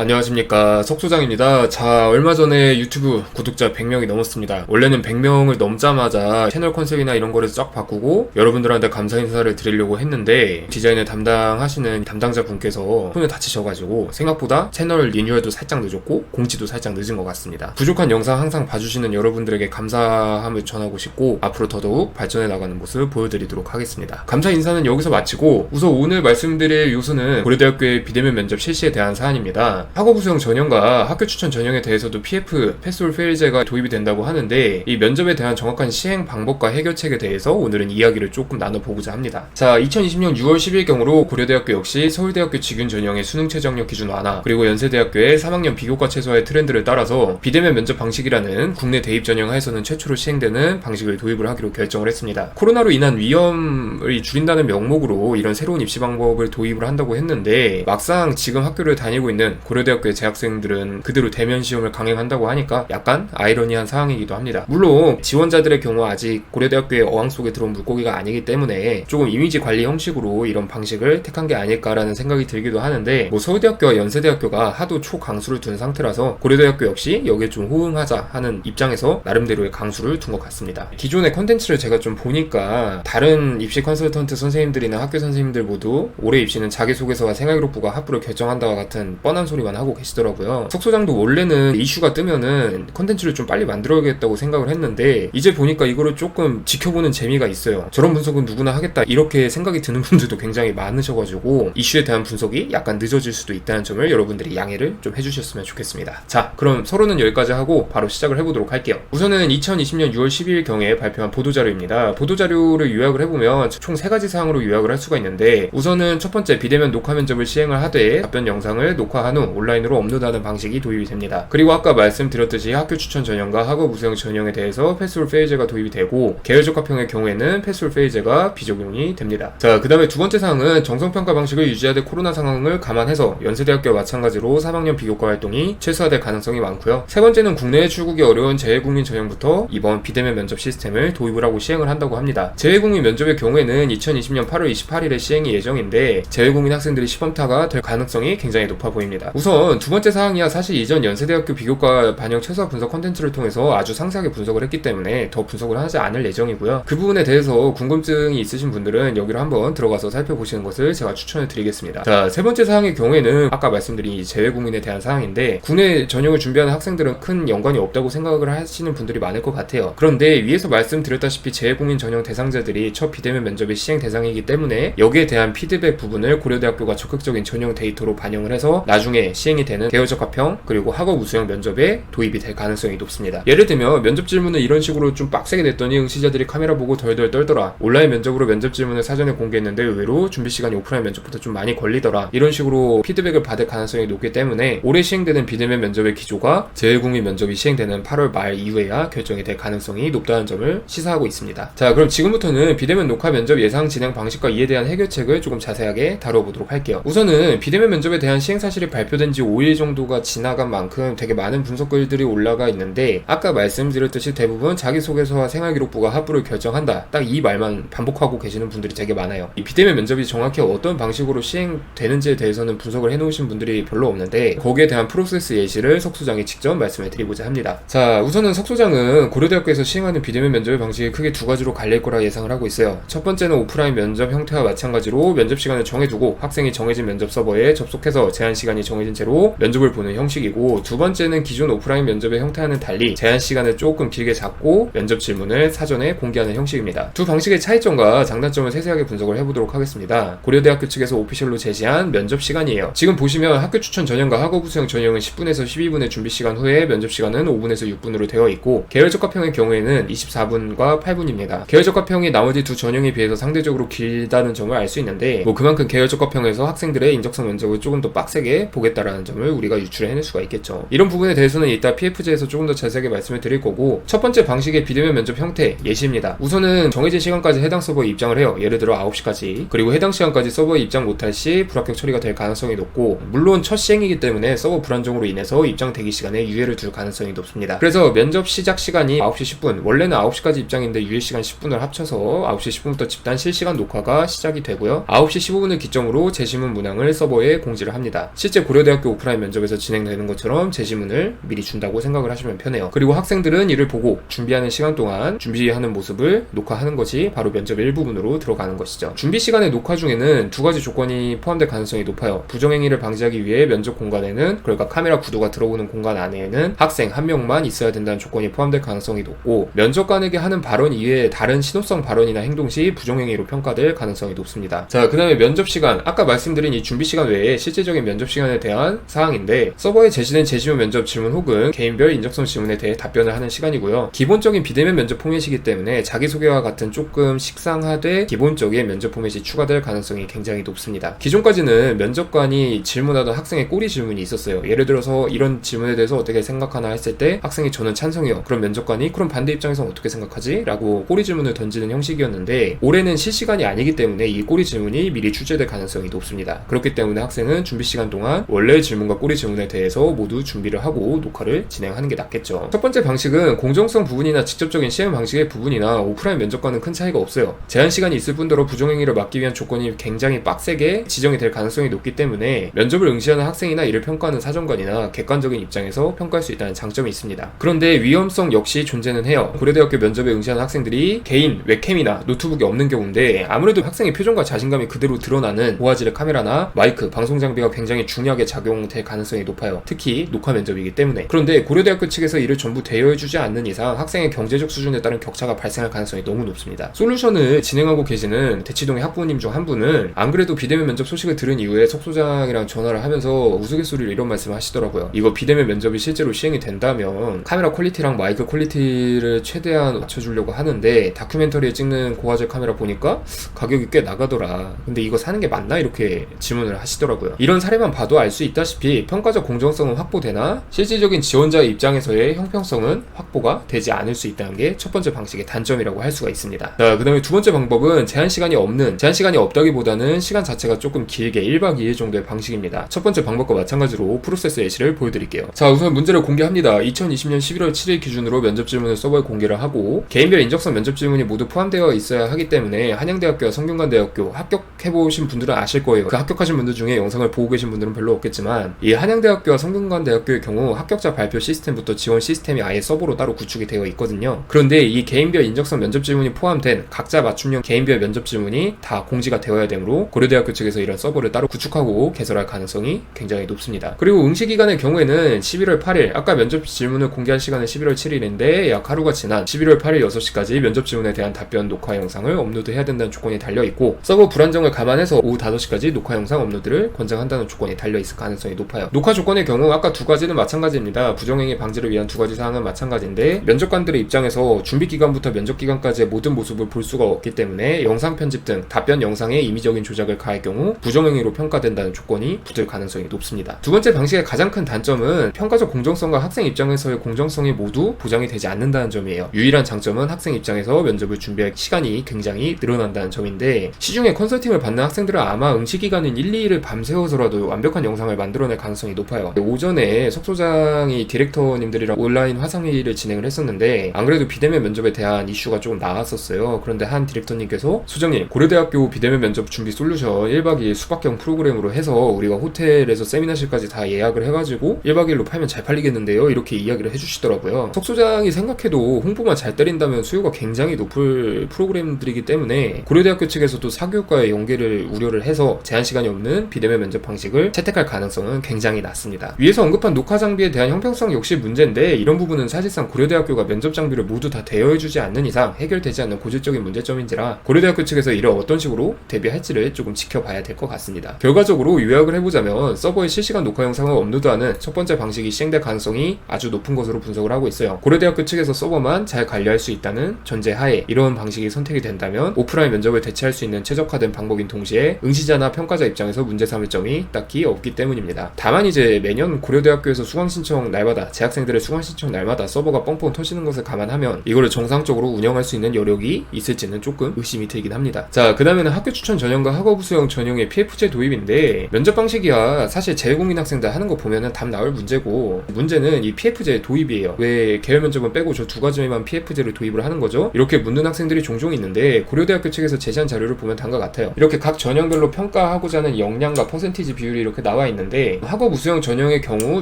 안녕하십니까, 석소장입니다. 자, 얼마 전에 유튜브 구독자 100명이 넘었습니다. 원래는 100명을 넘자마자 채널 컨셉이나 이런 거를 쫙 바꾸고 여러분들한테 감사 인사를 드리려고 했는데 디자인을 담당하시는 담당자 분께서 손을 다치셔가지고 생각보다 채널 리뉴얼도 살짝 늦었고 공지도 살짝 늦은 것 같습니다. 부족한 영상 항상 봐주시는 여러분들에게 감사함을 전하고 싶고 앞으로 더더욱 발전해 나가는 모습 보여드리도록 하겠습니다. 감사 인사는 여기서 마치고 우선 오늘 말씀드릴 요소는 고려대학교의 비대면 면접 실시에 대한 사안입니다. 학업 우수형 전형과 학교 추천 전형에 대해서도 PF, 패스올 페일제가 도입이 된다고 하는데 이 면접에 대한 정확한 시행 방법과 해결책에 대해서 오늘은 이야기를 조금 나눠보고자 합니다. 자, 2020년 6월 10일경으로 고려대학교 역시 서울대학교 직윤 전형의 수능 최저학력 기준 완화, 그리고 연세대학교의 3학년 비교과 최소화의 트렌드를 따라서 비대면 면접 방식이라는 국내 대입 전형 하에서는 최초로 시행되는 방식을 도입을 하기로 결정을 했습니다. 코로나로 인한 위험을 줄인다는 명목으로 이런 새로운 입시 방법을 도입을 한다고 했는데 막상 지금 학교를 다니고 있는 고려대학교의 재학생들은 그대로 대면 시험을 강행한다고 하니까 약간 아이러니한 상황이기도 합니다. 물론 지원자들의 경우 아직 고려대학교의 어항 속에 들어온 물고기가 아니기 때문에 조금 이미지 관리 형식으로 이런 방식을 택한 게 아닐까라는 생각이 들기도 하는데 서울대학교와 연세대학교가 하도 초강수를 둔 상태라서 고려대학교 역시 여기에 좀 호응하자 하는 입장에서 나름대로의 강수를 둔 것 같습니다. 기존의 컨텐츠를 제가 좀 보니까 다른 입시 컨설턴트 선생님들이나 학교 선생님들 모두 올해 입시는 자기소개서와 생활기록부가 합부를 결정한다와 같은 뻔한 소리만 하고 계시더라고요. 석소장도 원래는 이슈가 뜨면은 컨텐츠를 좀 빨리 만들어야겠다고 생각을 했는데 이제 보니까 이거를 조금 지켜보는 재미가 있어요. 저런 분석은 누구나 하겠다 이렇게 생각이 드는 분들도 굉장히 많으셔가지고 이슈에 대한 분석이 약간 늦어질 수도 있다는 점을 여러분들이 양해를 좀 해주셨으면 좋겠습니다. 자, 그럼 서론은 여기까지 하고 바로 시작을 해보도록 할게요. 우선은 2020년 6월 12일경에 발표한 보도자료입니다. 보도자료를 요약을 해보면 총 3가지 사항으로 요약을 할 수가 있는데 우선은 첫 번째, 비대면 녹화 면접을 시행을 하되 답변 영상을 녹화한 후 온라인으로 업로드하는 방식이 도입이 됩니다. 그리고 아까 말씀드렸듯이 학교 추천 전형과 학업 우수형 전형에 대해서 패스올 페일제가 도입이 되고 계열적 합형의 경우에는 패스올 페일제가 비적용이 됩니다. 자, 그 다음에 두 번째 사항은 정성평가 방식을 유지하되 코로나 상황을 감안해서 연세대학교와 마찬가지로 3학년 비교과 활동이 최소화될 가능성이 많고요. 세 번째는 국내에 출국이 어려운 재외국민 전형부터 이번 비대면 면접 시스템을 도입을 하고 시행을 한다고 합니다. 재외국민 면접의 경우에는 2020년 8월 28일에 시행이 예정인데 재외국민 학생들이 시범타가 될 가능성이 굉장히 높아 보입니다. 우선 두 번째 사항이야 사실 이전 연세대학교 비교과 반영 최소화 분석 컨텐츠를 통해서 아주 상세하게 분석을 했기 때문에 더 분석을 하지 않을 예정이고요. 그 부분에 대해서 궁금증이 있으신 분들은 여기로 한번 들어가서 살펴보시는 것을 제가 추천을 드리겠습니다. 자, 세 번째 사항의 경우에는 아까 말씀드린 재외국민에 대한 사항인데 국내 전형을 준비하는 학생들은 큰 연관이 없다고 생각을 하시는 분들이 많을 것 같아요. 그런데 위에서 말씀드렸다시피 재외국민 전형 대상자들이 첫 비대면 면접의 시행 대상이기 때문에 여기에 대한 피드백 부분을 고려대학교가 적극적인 전형 데이터로 반영을 해서 나중에 시행이 되는 계열적 합형 그리고 학업 우수형 면접에 도입이 될 가능성이 높습니다. 예를 들면 면접 질문을 이런 식으로 좀 빡세게 냈더니 응시자들이 카메라 보고 덜덜 떨더라, 온라인 면접으로 면접 질문을 사전에 공개했는데 의외로 준비 시간이 오프라인 면접보다 좀 많이 걸리더라, 이런 식으로 피드백을 받을 가능성이 높기 때문에 올해 시행되는 비대면 면접의 기조가 재외국민 면접이 시행되는 8월 말 이후에야 결정이 될 가능성이 높다는 점을 시사하고 있습니다. 자, 그럼 지금부터는 비대면 녹화 면접 예상 진행 방식과 이에 대한 해결책을 조금 자세하게 다뤄보도록 할게요. 우선은 비대면 면접에 대한 시행 사실이 발표된 지 5일 정도가 지나간 만큼 되게 많은 분석글들이 올라가 있는데 아까 말씀드렸듯이 대부분 자기소개서와 생활기록부가 합부를 결정한다, 딱 이 말만 반복하고 계시는 분들이 되게 많아요. 이 비대면 면접이 정확히 어떤 방식으로 시행되는지에 대해서는 분석을 해놓으신 분들이 별로 없는데 거기에 대한 프로세스 예시를 석소장이 직접 말씀을 드리고자 합니다. 자, 우선은 석소장은 고려대학교에서 시행하는 비대면 면접의 방식이 크게 두 가지로 갈릴 거라 예상을 하고 있어요. 첫 번째는 오프라인 면접 형태와 마찬가지로 면접 시간을 정해두고 학생이 정해진 면접 서버에 접속해서 제한 시간이 정해진 채로 면접을 보는 형식이고, 두 번째는 기존 오프라인 면접의 형태와는 달리 제한 시간을 조금 길게 잡고 면접 질문을 사전에 공개하는 형식입니다. 두 방식의 차이점과 장단점을 세세하게 분석을 해보도록 하겠습니다. 고려대학교 측에서 오피셜로 제시한 면접 시간이에요. 지금 보시면 학교 추천 전형과 학업 우수형 전형은 10분에서 12분의 준비 시간 후에 면접 시간은 5분에서 6분으로 되어 있고 계열적 합형의 경우에는 24분과 8분입니다. 계열적 합형이 나머지 두 전형에 비해서 상대적으로 길다는 점을 알 수 있는데 그만큼 계열적 합형에서 학생들의 인적성 면접을 조금 더 빡세게 보겠다라는 점을 우리가 유출해 해낼 수가 있겠죠. 이런 부분에 대해서는 이따 PF제에서 조금 더 자세하게 말씀을 드릴 거고, 첫 번째 방식의 비대면 면접 형태 예시입니다. 우선은 정해진 시간까지 해당 서버에 입장을 해요. 예를 들어 9시까지. 그리고 해당 시간까지 서버에 입장 못할 시 불합격 처리가 될 가능성이 높고, 물론 첫 시행이기 때문에 서버 불안정으로 인해서 입장 대기 시간에 유예를 둘 가능성이 높습니다. 그래서 면접 시작 시간이 9시 10분, 원래는 9시까지 입장인데 유예 시간 10분을 합쳐서 9시 10분부터 집단 실시간 녹화가 시작이 되고요. 9시 15분을 기점으로 재심문 문항을 서버에 공지를 합니다. 실제 고려대학교 고려대학교 오프라인 면접에서 진행되는 것처럼 제시문을 미리 준다고 생각을 하시면 편해요. 그리고 학생들은 이를 보고 준비하는 시간 동안 준비하는 모습을 녹화하는 것이 바로 면접의 일부분으로 들어가는 것이죠. 준비 시간의 녹화 중에는 두 가지 조건이 포함될 가능성이 높아요. 부정행위를 방지하기 위해 면접 공간에는, 그러니까 카메라 구도가 들어오는 공간 안에는 학생 한 명만 있어야 된다는 조건이 포함될 가능성이 높고, 면접관에게 하는 발언 이외에 다른 신호성 발언이나 행동 시 부정행위로 평가될 가능성이 높습니다. 자, 그 다음에 면접 시간, 아까 말씀드린 이 준비 시간 외에 실제적인 면접 시간에 대한 사항인데, 서버에 제시된 제시문 면접 질문 혹은 개인별 인적성 질문에 대해 답변을 하는 시간이고요. 기본적인 비대면 면접 포맷이기 때문에 자기소개와 같은 조금 식상하되 기본적인 면접 포맷이 추가될 가능성이 굉장히 높습니다. 기존까지는 면접관이 질문하던 학생의 꼬리 질문이 있었어요. 예를 들어서 이런 질문에 대해서 어떻게 생각하나 했을 때 학생이 저는 찬성이요. 그럼 면접관이 그럼 반대 입장에서는 어떻게 생각하지? 라고 꼬리 질문을 던지는 형식이었는데, 올해는 실시간이 아니기 때문에 이 꼬리 질문이 미리 출제될 가능성이 높습니다. 그렇기 때문에 학생은 준비 시간 동안 원래 질문과 꼬리 질문에 대해서 모두 준비를 하고 녹화를 진행하는 게 낫겠죠. 첫 번째 방식은 공정성 부분이나 직접적인 시험 방식의 부분이나 오프라인 면접과는 큰 차이가 없어요. 제한 시간이 있을 뿐더러 부정행위를 막기 위한 조건이 굉장히 빡세게 지정이 될 가능성이 높기 때문에 면접을 응시하는 학생이나 이를 평가하는 사정관이나 객관적인 입장에서 평가할 수 있다는 장점이 있습니다. 그런데 위험성 역시 존재는 해요. 고려대학교 면접에 응시하는 학생들이 개인 웹캠이나 노트북이 없는 경우인데, 아무래도 학생의 표정과 자신감이 그대로 드러나는 고화질의 카메라나 마이크, 방송 장비가 굉장히 중요하게 작용될 가능성이 높아요. 특히 녹화 면접이기 때문에. 그런데 고려대학교 측에서 이를 전부 대여해주지 않는 이상 학생의 경제적 수준에 따른 격차가 발생할 가능성이 너무 높습니다. 솔루션을 진행하고 계시는 대치동의 학부모님 중 한 분은 안 그래도 비대면 면접 소식을 들은 이후에 석소장이랑 전화를 하면서 우스갯소리로 이런 말씀을 하시더라고요. 이거 비대면 면접이 실제로 시행이 된다면 카메라 퀄리티랑 마이크 퀄리티를 최대한 맞춰주려고 하는데, 다큐멘터리에 찍는 고화질 카메라 보니까 가격이 꽤 나가더라. 근데 이거 사는 게 맞나? 이렇게 질문을 하시더라고요. 이런 사례만 봐도 알 수 있다시피 평가적 공정성은 확보되나 실질적인 지원자의 입장에서의 형평성은 확보가 되지 않을 수 있다는 게 첫 번째 방식의 단점이라고 할 수가 있습니다. 자, 그 다음에 두 번째 방법은 제한 시간이 없다기보다는 시간 자체가 조금 길게 1박 2일 정도의 방식입니다. 첫 번째 방법과 마찬가지로 프로세스 예시를 보여드릴게요. 자, 우선 문제를 공개합니다. 2020년 11월 7일 기준으로 면접 질문을 서버에 공개를 하고, 개인별 인적성 면접 질문이 모두 포함되어 있어야 하기 때문에 한양대학교와 성균관대학교 합격해보신 분들은 아실 거예요. 그 합격하신 분들 중에 영상을 보고 계신 분들은 별로 없겠지만, 이 한양대학교와 성균관대학교의 경우 합격자 발표 시스템부터 지원 시스템이 아예 서버로 따로 구축이 되어 있거든요. 그런데 이 개인별 인적성 면접 질문이 포함된 각자 맞춤형 개인별 면접 질문이 다 공지가 되어야 되므로 고려대학교 측에서 이런 서버를 따로 구축하고 개설할 가능성이 굉장히 높습니다. 그리고 응시 기간의 경우에는 11월 8일, 아까 면접 질문을 공개할 시간은 11월 7일인데 약 하루가 지난 11월 8일 6시까지 면접 질문에 대한 답변 녹화 영상을 업로드해야 된다는 조건이 달려있고, 서버 불안정을 감안해서 오후 5시까지 녹화 영상 업로드를 권장한다는 조건이 달려있을 가능성이 높아요. 녹화 조건의 경우 아까 두 가지는 마찬가지입니다. 부정행위 방지를 위한 두 가지 사항은 마찬가지인데, 면접관들의 입장에서 준비 기간부터 면접 기간까지의 모든 모습을 볼 수가 없기 때문에 영상 편집 등 답변 영상에 임의적인 조작을 가할 경우 부정행위로 평가된다는 조건이 붙을 가능성이 높습니다. 두 번째 방식의 가장 큰 단점은 평가적 공정성과 학생 입장에서의 공정성이 모두 보장이 되지 않는다는 점이에요. 유일한 장점은 학생 입장에서 면접을 준비할 시간이 굉장히 늘어난다는 점인데, 시중에 컨설팅을 받는 학생들은 아마 응시 기간인 1, 2일을 밤새워서라도 완벽한 영상을 만들어낼 가능성이 높아요. 오전에 석소장이 디렉터님들이랑 온라인 화상회의를 진행을 했었는데, 안 그래도 비대면 면접에 대한 이슈가 조금 나왔었어요. 그런데 한 디렉터님께서 소장님, 고려대학교 비대면 면접 준비 솔루션 1박 2일 숙박형 프로그램으로 해서 우리가 호텔에서 세미나실까지 다 예약을 해가지고 1박 2일로 팔면 잘 팔리겠는데요? 이렇게 이야기를 해주시더라고요. 석소장이 생각해도 홍보만 잘 때린다면 수요가 굉장히 높을 프로그램들이기 때문에 고려대학교 측에서도 사교육과의 연계를 우려를 해서 제한 시간이 없는 비대면 면접 방식을 채택할 가능성은 굉장히 낮습니다. 위에서 언급한 녹화 장비에 대한 형평성 역시 문제인데, 이런 부분은 사실상 고려대학교가 면접 장비를 모두 다 대여해주지 않는 이상 해결되지 않는 고질적인 문제점인지라 고려대학교 측에서 이를 어떤 식으로 대비할지를 조금 지켜봐야 될 것 같습니다. 결과적으로 요약을 해보자면, 서버에 실시간 녹화 영상을 업로드하는 첫 번째 방식이 시행될 가능성이 아주 높은 것으로 분석을 하고 있어요. 고려대학교 측에서 서버만 잘 관리할 수 있다는 전제하에 이런 방식이 선택이 된다면 오프라인 면접을 대체할 수 있는 최적화된 방법인 동시에 응시자나 평가자 입장에서 문제 삼을 점이 딱히 없기 때문입니다. 다만 이제 매년 고려대학교에서 수강신청 날마다, 재학생들의 수강신청 날마다 서버가 뻥뻥 터지는 것을 감안하면 이거를 정상적으로 운영할 수 있는 여력이 있을지는 조금 의심이 들긴 합니다. 자, 그 다음에는 학교 추천 전형과 학업 수용 전형의 PF제 도입인데, 면접 방식이야 사실 재외국민 학생들 하는 거 보면은 답 나올 문제고, 문제는 이 PF제 도입이에요. 왜 개별 면접은 빼고 저 두 가지만 PF제를 도입을 하는 거죠? 이렇게 묻는 학생들이 종종 있는데, 고려대학교 측에서 제시한 자료를 보면 다음과 같아요. 이렇게 각 전형별로 평가하고자 하는 역량과 퍼센티지 비율이 이렇게 나와 있는데, 있는데 학업 우수형 전형의 경우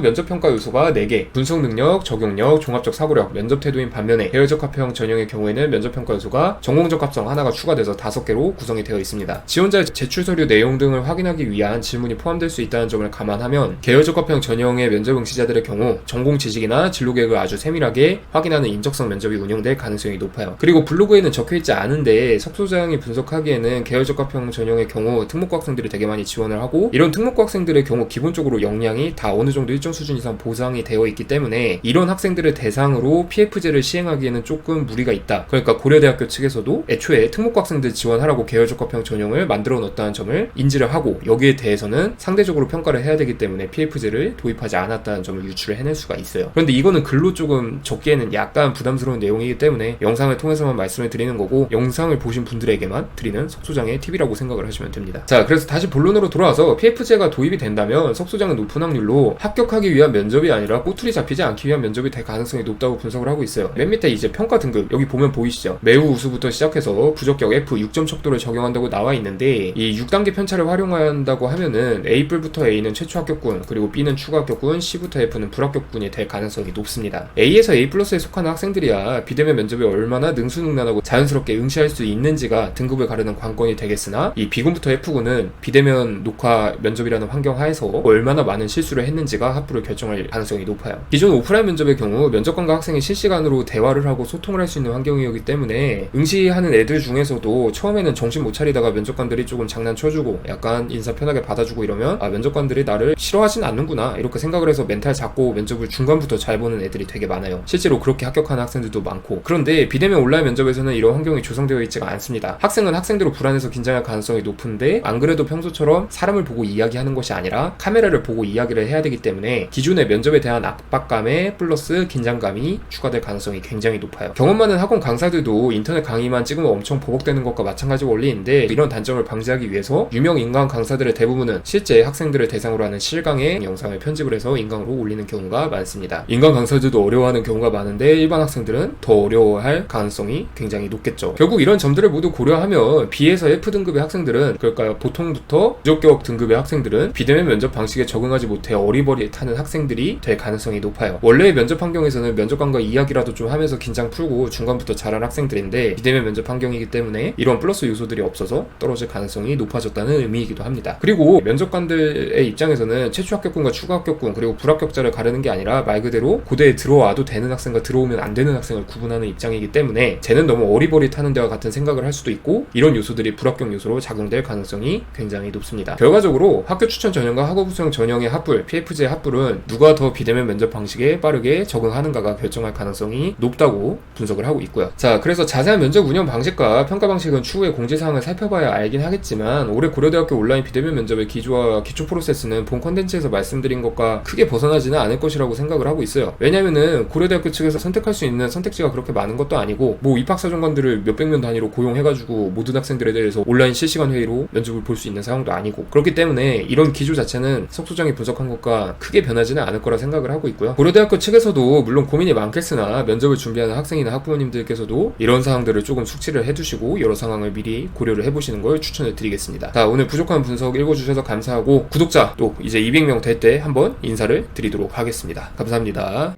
면접평가 요소가 4개, 분석 능력, 적용력, 종합적 사고력, 면접 태도인 반면에 계열적합형 전형의 경우에는 면접평가 요소가 전공적합성 하나가 추가돼서 5개로 구성이 되어 있습니다. 지원자의 제출 서류 내용 등을 확인하기 위한 질문이 포함될 수 있다는 점을 감안하면 계열적합형 전형의 면접 응시자들의 경우 전공 지식이나 진로 계획을 아주 세밀하게 확인하는 인적성 면접이 운영될 가능성이 높아요. 그리고 블로그에는 적혀있지 않은데 석소장이 분석하기에는 계열적합형 전형의 경우 특목고 학생들이 되게 많이 지원을 하고 이런 특목고 학생들의 경우 기본적으로 역량이 다 어느 정도 일정 수준 이상 보상이 되어 있기 때문에 이런 학생들을 대상으로 PF제를 시행하기에는 조금 무리가 있다. 그러니까 고려대학교 측에서도 애초에 특목고 학생들 지원하라고 계열적합형 전형을 만들어 놓았다는 점을 인지를 하고 여기에 대해서는 상대적으로 평가를 해야 되기 때문에 PF제를 도입하지 않았다는 점을 유추를 해낼 수가 있어요. 그런데 이거는 글로 조금 적기에는 약간 부담스러운 내용이기 때문에 영상을 통해서만 말씀을 드리는 거고 영상을 보신 분들에게만 드리는 석소장의 팁이라고 생각을 하시면 됩니다. 자, 그래서 다시 본론으로 돌아와서 PF제가 도입이 된다면 석소장은 높은 확률로 합격하기 위한 면접이 아니라 꼬투리 잡히지 않기 위한 면접이 될 가능성이 높다고 분석을 하고 있어요. 맨 밑에 이제 평가 등급 여기 보면 보이시죠? 매우 우수부터 시작해서 부적격 F 6점 척도를 적용한다고 나와 있는데 이 6단계 편차를 활용한다고 하면은 A뿔부터 A는 최초 합격군, 그리고 B는 추가 합격군, C부터 F는 불합격군이 될 가능성이 높습니다. A에서 A 플러스에 속하는 학생들이야 비대면 면접에 얼마나 능수능란하고 자연스럽게 응시할 수 있는지가 등급을 가르는 관건이 되겠으나 이 B군부터 F군은 비대면 녹화 면접이라는 환경 하에서 얼마나 많은 실수를 했는지가 합부를 결정할 가능성이 높아요. 기존 오프라인 면접의 경우 면접관과 학생이 실시간으로 대화를 하고 소통을 할 수 있는 환경이었기 때문에 응시하는 애들 중에서도 처음에는 정신 못 차리다가 면접관들이 조금 장난쳐주고 약간 인사 편하게 받아주고 이러면 아, 면접관들이 나를 싫어하진 않는구나 이렇게 생각을 해서 멘탈 잡고 면접을 중간부터 잘 보는 애들이 되게 많아요. 실제로 그렇게 합격하는 학생들도 많고. 그런데 비대면 온라인 면접에서는 이런 환경이 조성되어 있지가 않습니다. 학생은 학생대로 불안해서 긴장할 가능성이 높은데 안 그래도 평소처럼 사람을 보고 이야기하는 것이 아니라 카메라를 보고 이야기를 해야 되기 때문에 기존의 면접에 대한 압박감에 플러스 긴장감이 추가될 가능성이 굉장히 높아요. 경험 많은 학원 강사들도 인터넷 강의만 찍으면 엄청 버벅대는 것과 마찬가지 원리인데 이런 단점을 방지하기 위해서 유명 인강 강사들의 대부분은 실제 학생들을 대상으로 하는 실강의 영상을 편집을 해서 인강으로 올리는 경우가 많습니다. 인강 강사들도 어려워하는 경우가 많은데 일반 학생들은 더 어려워할 가능성이 굉장히 높겠죠. 결국 이런 점들을 모두 고려하면 B에서 F등급의 학생들은, 그럴까요, 보통부터 부적격 등급의 학생들은 비대면 면접 방식에 적응하지 못해 어리버리타는 학생들이 될 가능성이 높아요. 원래의 면접 환경에서는 면접관과 이야기라도 좀 하면서 긴장 풀고 중간부터 잘한 학생들인데 비대면 면접 환경이기 때문에 이런 플러스 요소들이 없어서 떨어질 가능성이 높아졌다는 의미이기도 합니다. 그리고 면접관들의 입장에서는 최초 합격군과 추가 합격군 그리고 불합격자를 가르는 게 아니라 말 그대로 고대에 들어와도 되는 학생과 들어오면 안 되는 학생을 구분하는 입장이기 때문에 쟤는 너무 어리버리타는 데와 같은 생각을 할 수도 있고 이런 요소들이 불합격 요소로 작용될 가능성이 굉장히 높습니다. 결과적으로 학교 추천 전형과 학업 우수형 전형의 합불, PF제의 합불은 누가 더 비대면 면접 방식에 빠르게 적응하는가가 결정할 가능성이 높다고 분석을 하고 있고요. 자, 그래서 자세한 면접 운영 방식과 평가 방식은 추후에 공지사항을 살펴봐야 알긴 하겠지만 올해 고려대학교 온라인 비대면 면접의 기조와 기초 프로세스는 본 컨텐츠에서 말씀드린 것과 크게 벗어나지는 않을 것이라고 생각을 하고 있어요. 왜냐면은 고려대학교 측에서 선택할 수 있는 선택지가 그렇게 많은 것도 아니고 뭐 입학사정관들을 몇백 명 단위로 고용해가지고 모든 학생들에 대해서 온라인 실시간 회의로 면접을 볼 수 있는 상황도 아니고 그렇기 때문에 이런 기조 자체는 석소장이 분석한 것과 크게 변하지는 않을 거라 생각을 하고 있고요. 고려대학교 측에서도 물론 고민이 많겠으나 면접을 준비하는 학생이나 학부모님들께서도 이런 사항들을 조금 숙지를 해두시고 여러 상황을 미리 고려를 해보시는 걸 추천을 드리겠습니다. 자, 오늘 부족한 분석 읽어주셔서 감사하고 구독자 또 이제 200명 될 때 한번 인사를 드리도록 하겠습니다. 감사합니다.